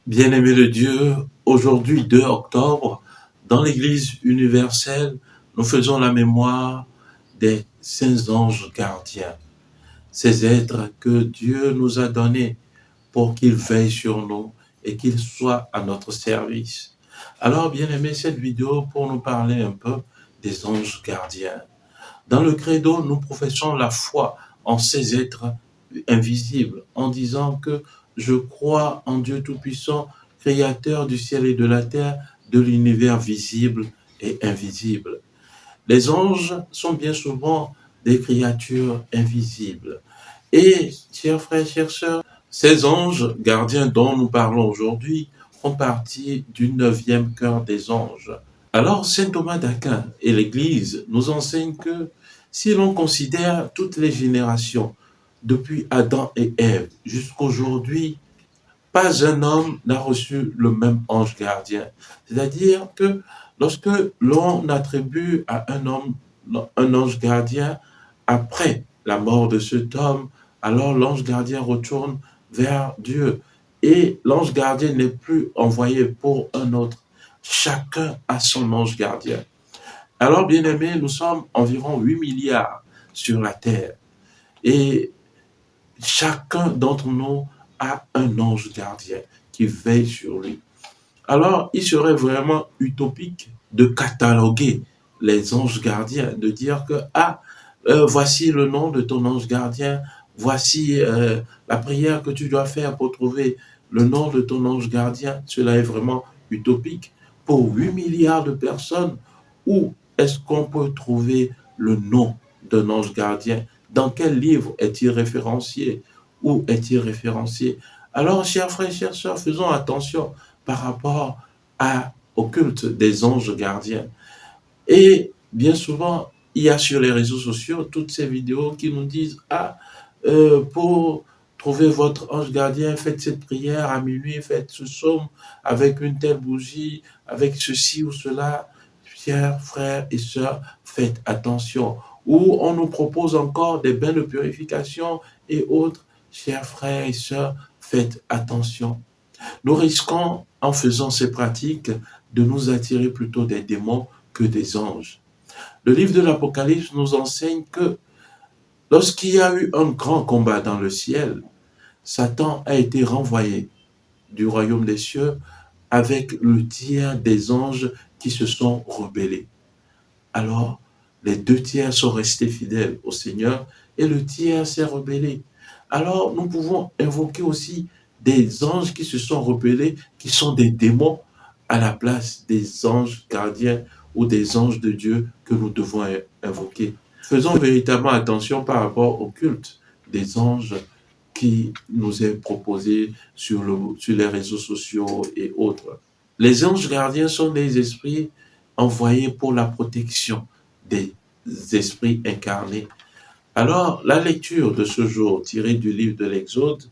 Bien-aimés de Dieu, aujourd'hui 2 octobre, dans l'Église universelle, nous faisons la mémoire des saints anges gardiens, ces êtres que Dieu nous a donnés pour qu'ils veillent sur nous et qu'ils soient à notre service. Alors, bien-aimés, cette vidéo pour nous parler un peu des anges gardiens. Dans le credo, nous professons la foi en ces êtres invisibles en disant que je crois en Dieu Tout-Puissant, créateur du ciel et de la terre, de l'univers visible et invisible. Les anges sont bien souvent des créatures invisibles. Et, chers frères, chères sœurs, ces anges gardiens dont nous parlons aujourd'hui font partie du 9e chœur des anges. Alors, saint Thomas d'Aquin et l'Église nous enseignent que si l'on considère toutes les générations, depuis Adam et Ève jusqu'aujourd'hui, pas un homme n'a reçu le même ange gardien. C'est-à-dire que lorsque l'on attribue à un homme un ange gardien, après la mort de cet homme, alors l'ange gardien retourne vers Dieu. Et l'ange gardien n'est plus envoyé pour un autre. Chacun a son ange gardien. Alors, bien aimés, nous sommes environ 8 milliards sur la terre. Et chacun d'entre nous a un ange gardien qui veille sur lui. Alors, il serait vraiment utopique de cataloguer les anges gardiens, de dire que, voici le nom de ton ange gardien, voici la prière que tu dois faire pour trouver le nom de ton ange gardien. Cela est vraiment utopique. Pour 8 milliards de personnes, où est-ce qu'on peut trouver le nom d'un ange gardien? Dans quel livre est-il référencié? Où est-il référencié? Alors, chers frères, chères sœurs, faisons attention par rapport au culte des anges gardiens. Et bien souvent, il y a sur les réseaux sociaux toutes ces vidéos qui nous disent pour trouver votre ange gardien, faites cette prière à minuit, faites ce psaume avec une telle bougie, avec ceci ou cela. Chers frères et sœurs, faites attention. Ou on nous propose encore des bains de purification et autres. Chers frères et sœurs, faites attention. Nous risquons, en faisant ces pratiques, de nous attirer plutôt des démons que des anges. Le livre de l'Apocalypse nous enseigne que lorsqu'il y a eu un grand combat dans le ciel, Satan a été renvoyé du royaume des cieux avec le tiers des anges qui se sont rebellés. Alors, les 2 tiers sont restés fidèles au Seigneur et le tiers s'est rebellé. Alors, nous pouvons invoquer aussi des anges qui se sont rebellés, qui sont des démons, à la place des anges gardiens ou des anges de Dieu que nous devons invoquer. Faisons véritablement attention par rapport au culte des anges qui nous est proposé sur les réseaux sociaux et autres. Les anges gardiens sont des esprits envoyés pour la protection des esprits incarnés. Alors, la lecture de ce jour, tirée du livre de l'Exode,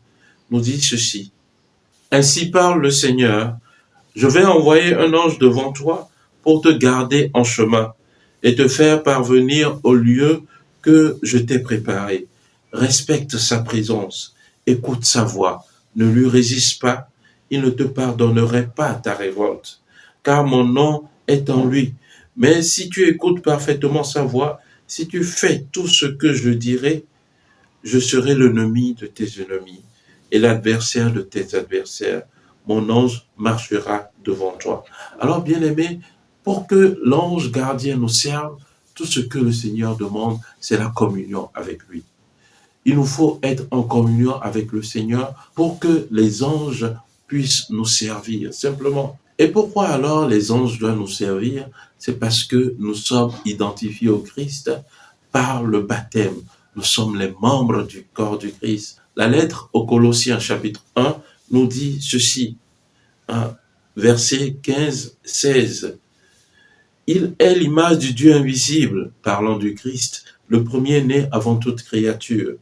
nous dit ceci. Ainsi parle le Seigneur, je vais envoyer un ange devant toi pour te garder en chemin et te faire parvenir au lieu que je t'ai préparé. Respecte sa présence, écoute sa voix, ne lui résiste pas, il ne te pardonnerait pas ta révolte, car mon nom est en lui. Mais si tu écoutes parfaitement sa voix, si tu fais tout ce que je dirai, je serai l'ennemi de tes ennemis et l'adversaire de tes adversaires. Mon ange marchera devant toi. Alors, bien-aimés, pour que l'ange gardien nous serve, tout ce que le Seigneur demande, c'est la communion avec lui. Il nous faut être en communion avec le Seigneur pour que les anges puissent nous servir, simplement. Et pourquoi alors les anges doivent nous servir? C'est parce que nous sommes identifiés au Christ par le baptême. Nous sommes les membres du corps du Christ. La lettre aux Colossiens chapitre 1 nous dit ceci, verset 15-16. Il est l'image du Dieu invisible, parlant du Christ, le premier-né avant toute créature.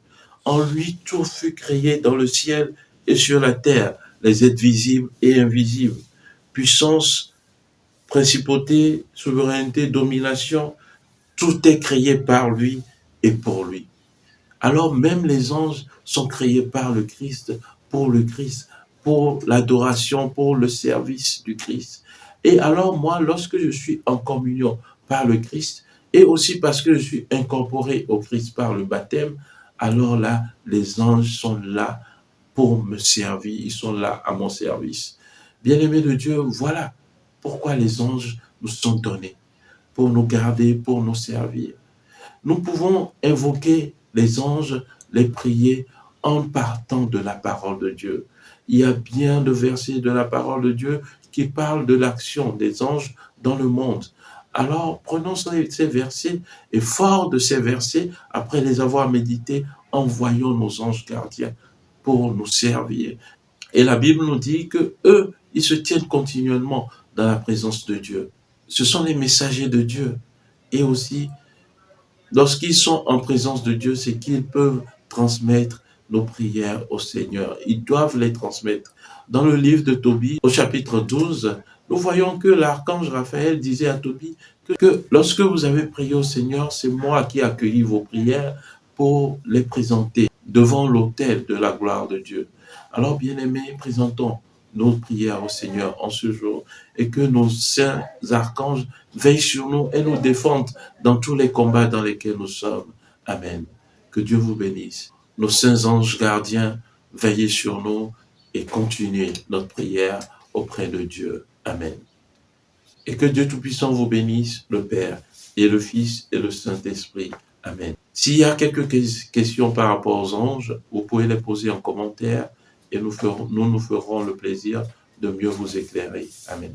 En lui, tout fut créé dans le ciel et sur la terre, les êtres visibles et invisibles. Puissance, principauté, souveraineté, domination, tout est créé par lui et pour lui. Alors même les anges sont créés par le Christ, pour le Christ, pour l'adoration, pour le service du Christ. Et alors moi, lorsque je suis en communion par le Christ, et aussi parce que je suis incorporé au Christ par le baptême, alors là, les anges sont là pour me servir, ils sont là à mon service. Bien-aimés de Dieu, voilà pourquoi les anges nous sont donnés, pour nous garder, pour nous servir. Nous pouvons invoquer les anges, les prier en partant de la parole de Dieu. Il y a bien de versets de la parole de Dieu qui parlent de l'action des anges dans le monde. Alors, prenons ces versets et fort de ces versets, après les avoir médités, envoyons nos anges gardiens pour nous servir. Et la Bible nous dit que eux, ils se tiennent continuellement dans la présence de Dieu. Ce sont les messagers de Dieu. Et aussi, lorsqu'ils sont en présence de Dieu, c'est qu'ils peuvent transmettre nos prières au Seigneur. Ils doivent les transmettre. Dans le livre de Tobie, au chapitre 12, nous voyons que l'archange Raphaël disait à Tobie que lorsque vous avez prié au Seigneur, c'est moi qui ai accueilli vos prières pour les présenter devant l'autel de la gloire de Dieu. Alors, bien-aimés, présentons nos prières au Seigneur en ce jour et que nos saints archanges veillent sur nous et nous défendent dans tous les combats dans lesquels nous sommes. Amen. Que Dieu vous bénisse. Nos saints anges gardiens, veillez sur nous et continuez notre prière auprès de Dieu. Amen. Et que Dieu Tout-Puissant vous bénisse, le Père et le Fils et le Saint-Esprit. Amen. S'il y a quelques questions par rapport aux anges, vous pouvez les poser en commentaire et nous nous ferons le plaisir de mieux vous éclairer. Amen.